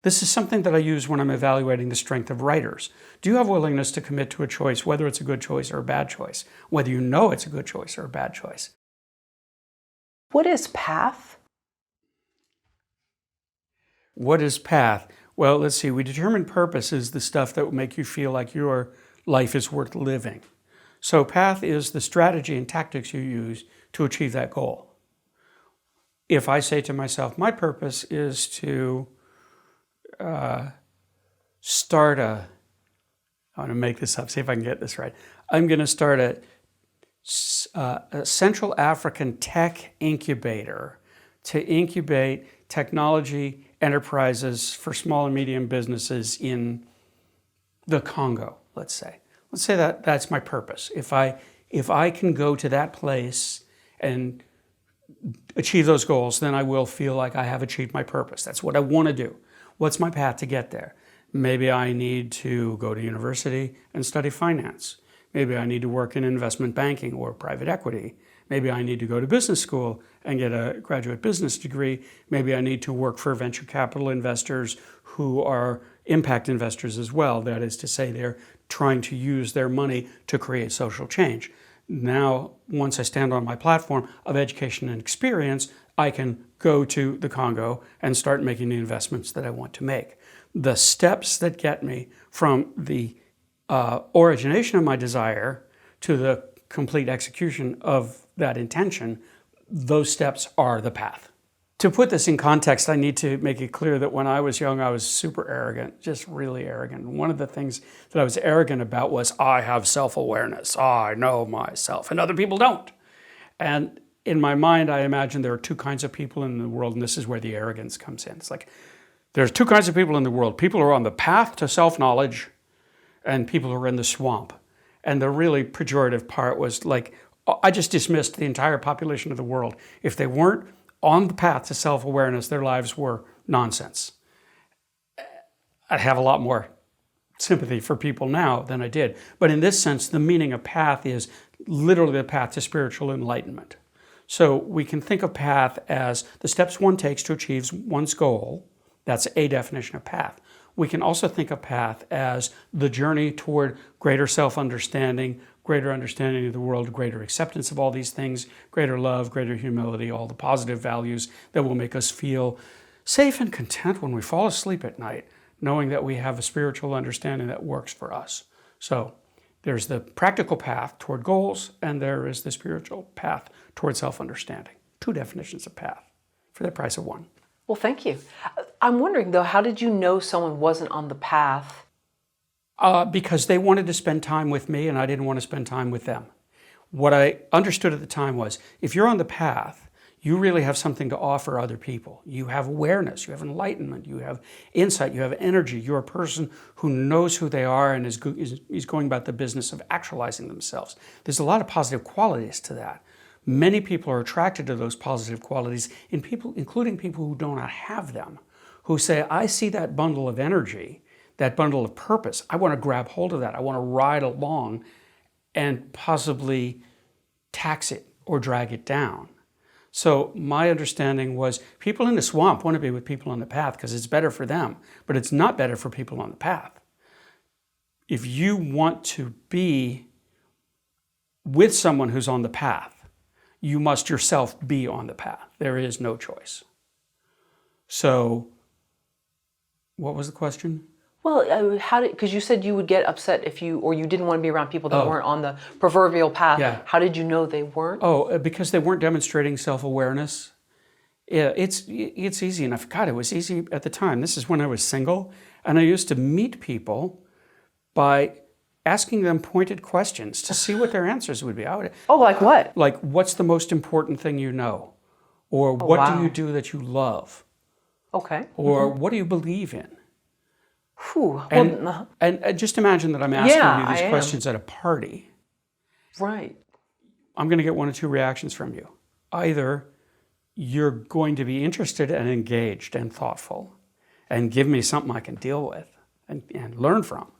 This is something that I use when I'm evaluating the strength of writers. Do you have willingness to commit to a choice, whether it's a good choice or a bad choice, whether you know it's a good choice or a bad choice? What is path? What is path? Well, let's see. We determine purpose is the stuff that will make you feel like your life is worth living. So path is the strategy and tactics you use to achieve that goal. If I say to myself, my purpose is to start a, I want to make this up, see if I can get this right. I'm going to start a Central African tech incubator to incubate technology enterprises for small and medium businesses in the Congo, let's say. Let's say that that's my purpose. If I can go to that place and achieve those goals, then I will feel like I have achieved my purpose. That's what I want to do. What's my path to get there? Maybe I need to go to university and study finance. Maybe I need to work in investment banking or private equity. Maybe I need to go to business school and get a graduate business degree. Maybe I need to work for venture capital investors who are impact investors as well. That is to say, they're trying to use their money to create social change. Now, once I stand on my platform of education and experience, I can go to the Congo and start making the investments that I want to make. The steps that get me from the origination of my desire to the complete execution of that intention, those steps are the path. To put this in context, I need to make it clear that when I was young, I was super arrogant, just really arrogant. One of the things that I was arrogant about was I have self-awareness. I know myself, and other people don't. And in my mind, I imagine there are two kinds of people in the world, and this is where the arrogance comes in. It's like, there's two kinds of people in the world. People who are on the path to self-knowledge and people who are in the swamp. And the really pejorative part was like, I just dismissed the entire population of the world. If they weren't on the path to self-awareness, their lives were nonsense. I have a lot more sympathy for people now than I did. But in this sense, the meaning of path is literally the path to spiritual enlightenment. So we can think of path as the steps one takes to achieve one's goal. That's a definition of path. We can also think of path as the journey toward greater self-understanding, greater understanding of the world, greater acceptance of all these things, greater love, greater humility, all the positive values that will make us feel safe and content when we fall asleep at night, knowing that we have a spiritual understanding that works for us. So there's the practical path toward goals, and there is the spiritual path toward self-understanding. Two definitions of path for the price of one. Well, thank you. I'm wondering, though, how did you know someone wasn't on the path? Because they wanted to spend time with me and I didn't want to spend time with them. What I understood at the time was, if you're on the path, you really have something to offer other people. You have awareness, you have enlightenment, you have insight, you have energy. You're a person who knows who they are and is going about the business of actualizing themselves. There's a lot of positive qualities to that. Many people are attracted to those positive qualities, including people who do not have them, who say, I see that bundle of energy, that bundle of purpose. I want to grab hold of that. I want to ride along and possibly tax it or drag it down. So my understanding was people in the swamp want to be with people on the path because it's better for them, but it's not better for people on the path. If you want to be with someone who's on the path, you must yourself be on the path. There is no choice. So, what was the question? Well, because you said you would get upset if you didn't want to be around people that weren't on the proverbial path. Yeah. How did you know they weren't? Because they weren't demonstrating self-awareness. Yeah, it's easy enough. God, it was easy at the time. This is when I was single, and I used to meet people by asking them pointed questions to see what their answers would be. Like what? Like, what's the most important thing you know? Or what do you do that you love? Okay. Or what do you believe in? Whew. And just imagine that I'm asking you these questions at a party. Right. I'm going to get one or two reactions from you. Either you're going to be interested and engaged and thoughtful and give me something I can deal with and learn from,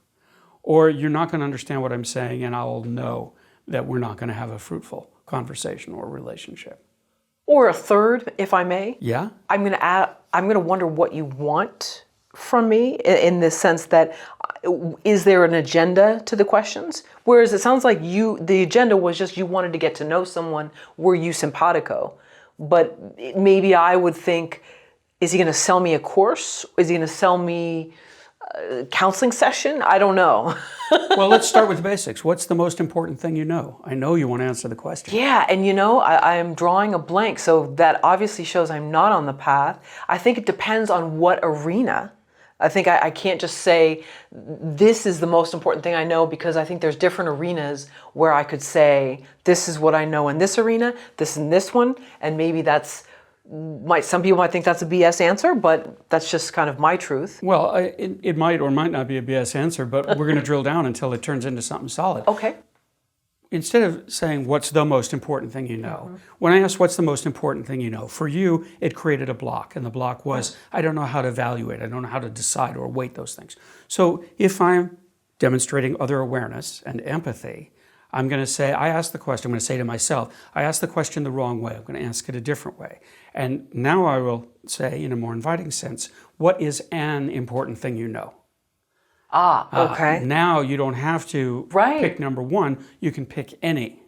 or you're not going to understand what I'm saying and I'll know that we're not going to have a fruitful conversation or relationship. Or a third, if I may. Yeah? I'm going to wonder what you want from me in the sense that is there an agenda to the questions? Whereas it sounds like the agenda was just you wanted to get to know someone. Were you simpatico? But maybe I would think, is he going to sell me a course? Is he going to sell me a counseling session? I don't know. Well, let's start with the basics. What's the most important thing you know? I know you want to answer the question. Yeah, and I'm drawing a blank, so that obviously shows I'm not on the path. I think it depends on what arena. I think I can't just say this is the most important thing I know, because I think there's different arenas where I could say this is what I know in this arena, this in this one, and maybe some people might think that's a BS answer, but that's just kind of my truth. Well, it might or might not be a BS answer, but we're going to drill down until it turns into something solid. Okay. Instead of saying what's the most important thing you know, when I asked what's the most important thing you know, for you, it created a block. And the block was, I don't know how to evaluate, I don't know how to decide or weight those things. So if I'm demonstrating other awareness and empathy, I'm going to say, I asked the question, I'm going to say to myself, I asked the question the wrong way, I'm going to ask it a different way. And now I will say, in a more inviting sense, what is an important thing you know? Okay. Now you don't have to pick number one, you can pick any.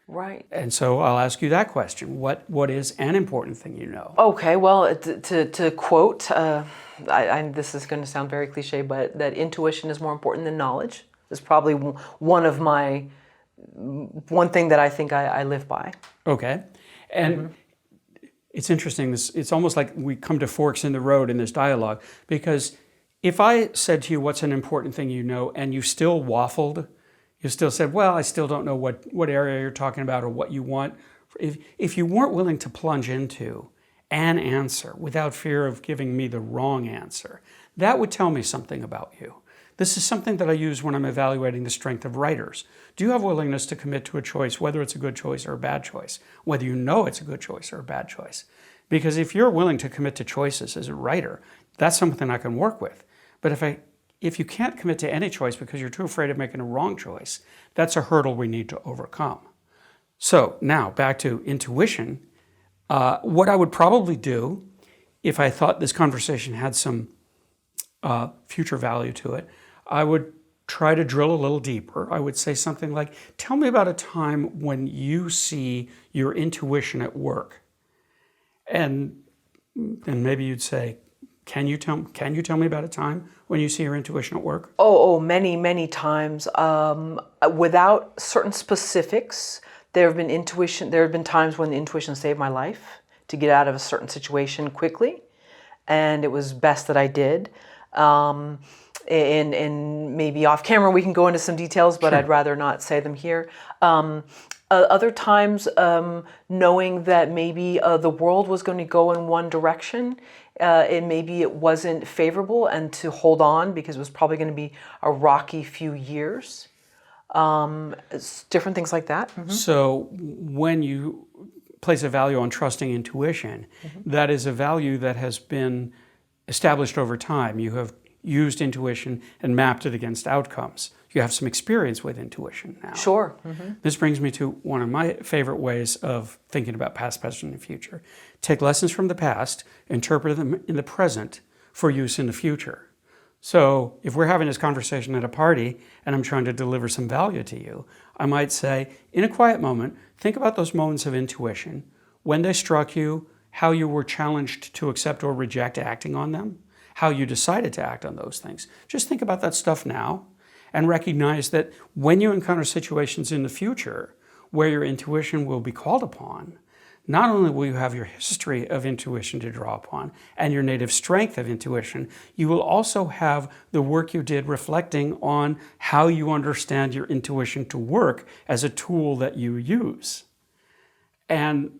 Right. And so I'll ask you that question. What is an important thing you know? Okay, well, to quote, this is going to sound very cliche, but that intuition is more important than knowledge is probably one thing that I think I live by. Okay. And it's interesting, it's almost like we come to forks in the road in this dialogue, because if I said to you, what's an important thing you know, and you still waffled, you still said, well, I still don't know what area you're talking about or what you want. If you weren't willing to plunge into an answer without fear of giving me the wrong answer, that would tell me something about you. This is something that I use when I'm evaluating the strength of writers. Do you have willingness to commit to a choice, whether it's a good choice or a bad choice, whether you know it's a good choice or a bad choice? Because if you're willing to commit to choices as a writer, that's something I can work with. But if you can't commit to any choice because you're too afraid of making a wrong choice, that's a hurdle we need to overcome. So now back to intuition. What I would probably do if I thought this conversation had some future value to it, I would try to drill a little deeper. I would say something like, tell me about a time when you see your intuition at work. And maybe you'd say, can you tell me about a time when you see your intuition at work? Oh, many, many times. Without certain specifics, there have been times when the intuition saved my life to get out of a certain situation quickly, and it was best that I did. And maybe off camera we can go into some details, but Sure. I'd rather not say them here. Other times, knowing that maybe the world was going to go in one direction, and maybe it wasn't favorable, and to hold on because it was probably going to be a rocky few years. It's different things like that. Mm-hmm. So when you place a value on trusting intuition, that is a value that has been established over time. You have used intuition and mapped it against outcomes. You have some experience with intuition now. Sure. Mm-hmm. This brings me to one of my favorite ways of thinking about past, present, and future. Take lessons from the past, interpret them in the present for use in the future. So if we're having this conversation at a party and I'm trying to deliver some value to you, I might say, in a quiet moment, think about those moments of intuition, when they struck you, how you were challenged to accept or reject acting on them, how you decided to act on those things. Just think about that stuff now and recognize that when you encounter situations in the future where your intuition will be called upon, not only will you have your history of intuition to draw upon and your native strength of intuition, you will also have the work you did reflecting on how you understand your intuition to work as a tool that you use. And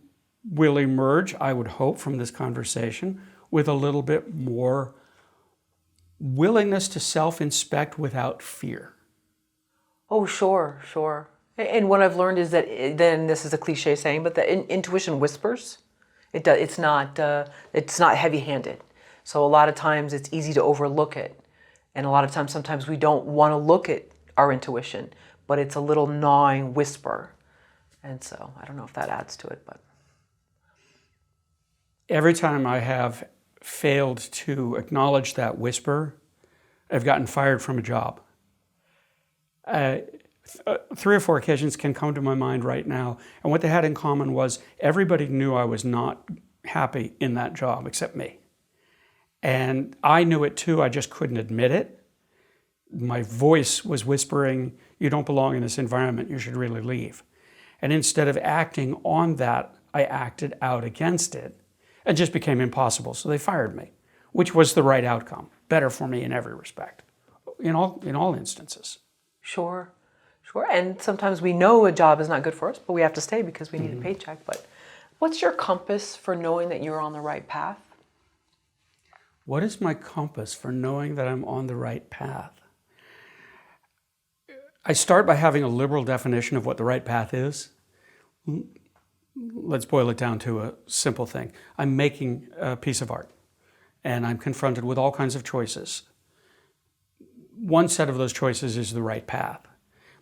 will emerge, I would hope, from this conversation with a little bit more willingness to self-inspect without fear. Oh, sure. And what I've learned is that, then this is a cliche saying, but that intuition whispers. It's not heavy-handed. So a lot of times it's easy to overlook it. And a lot of times, sometimes we don't want to look at our intuition, but it's a little gnawing whisper. And so I don't know if that adds to it, but. Every time I have failed to acknowledge that whisper, I've gotten fired from a job. 3 or 4 occasions can come to my mind right now, and what they had in common was everybody knew I was not happy in that job except me. And I knew it too, I just couldn't admit it. My voice was whispering, you don't belong in this environment, you should really leave. And instead of acting on that, I acted out against it. It just became impossible, so they fired me, which was the right outcome, better for me in every respect, in all instances. Sure. And sometimes we know a job is not good for us, but we have to stay because we need a paycheck. But what's your compass for knowing that you're on the right path? What is my compass for knowing that I'm on the right path? I start by having a liberal definition of what the right path is. Let's boil it down to a simple thing. I'm making a piece of art, and I'm confronted with all kinds of choices. One set of those choices is the right path,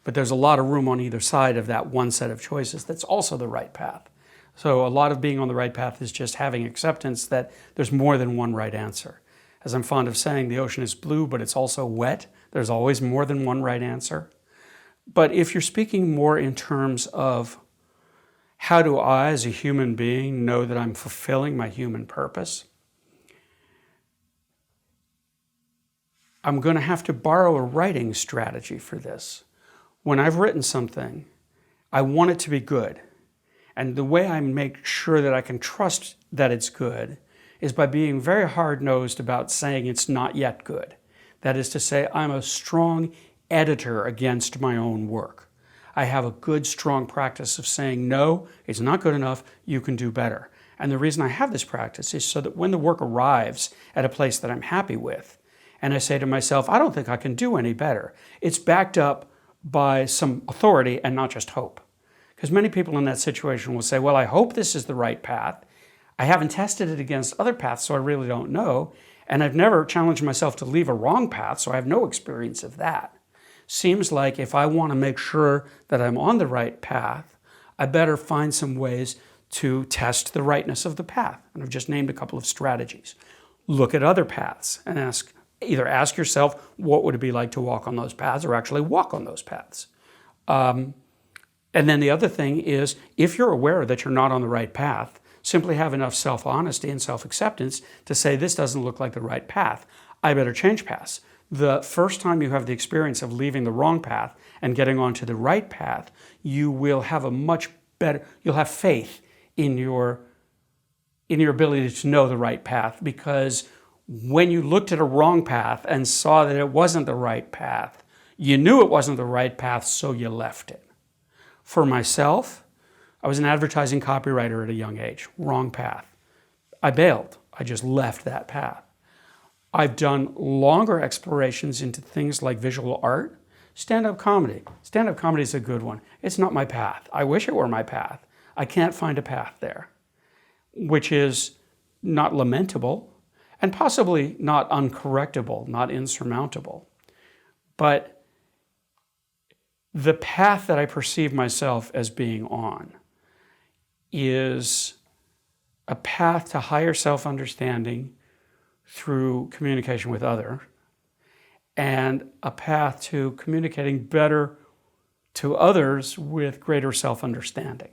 but there's a lot of room on either side of that one set of choices that's also the right path. So a lot of being on the right path is just having acceptance that there's more than one right answer. As I'm fond of saying, the ocean is blue, but it's also wet. There's always more than one right answer. But if you're speaking more in terms of how do I, as a human being, know that I'm fulfilling my human purpose, I'm going to have to borrow a writing strategy for this. When I've written something, I want it to be good. And the way I make sure that I can trust that it's good is by being very hard-nosed about saying it's not yet good. That is to say, I'm a strong editor against my own work. I have a good, strong practice of saying, no, it's not good enough, you can do better. And the reason I have this practice is so that when the work arrives at a place that I'm happy with, and I say to myself, I don't think I can do any better, it's backed up by some authority and not just hope. Because many people in that situation will say, well, I hope this is the right path. I haven't tested it against other paths, so I really don't know. And I've never challenged myself to leave a wrong path, so I have no experience of that. Seems like if I want to make sure that I'm on the right path, I better find some ways to test the rightness of the path. And I've just named a couple of strategies. Look at other paths and either ask yourself, what would it be like to walk on those paths, or actually walk on those paths? And then the other thing is, if you're aware that you're not on the right path, simply have enough self-honesty and self-acceptance to say, this doesn't look like the right path. I better change paths. The first time you have the experience of leaving the wrong path and getting onto the right path, you will have you'll have faith in your ability to know the right path, because when you looked at a wrong path and saw that it wasn't the right path, you knew it wasn't the right path, so you left it. For myself, I was an advertising copywriter at a young age, wrong path. I bailed, I just left that path. I've done longer explorations into things like visual art, stand-up comedy. Stand-up comedy is a good one. It's not my path. I wish it were my path. I can't find a path there, which is not lamentable and possibly not uncorrectable, not insurmountable. But the path that I perceive myself as being on is a path to higher self-understanding through communication with others, and a path to communicating better to others with greater self-understanding.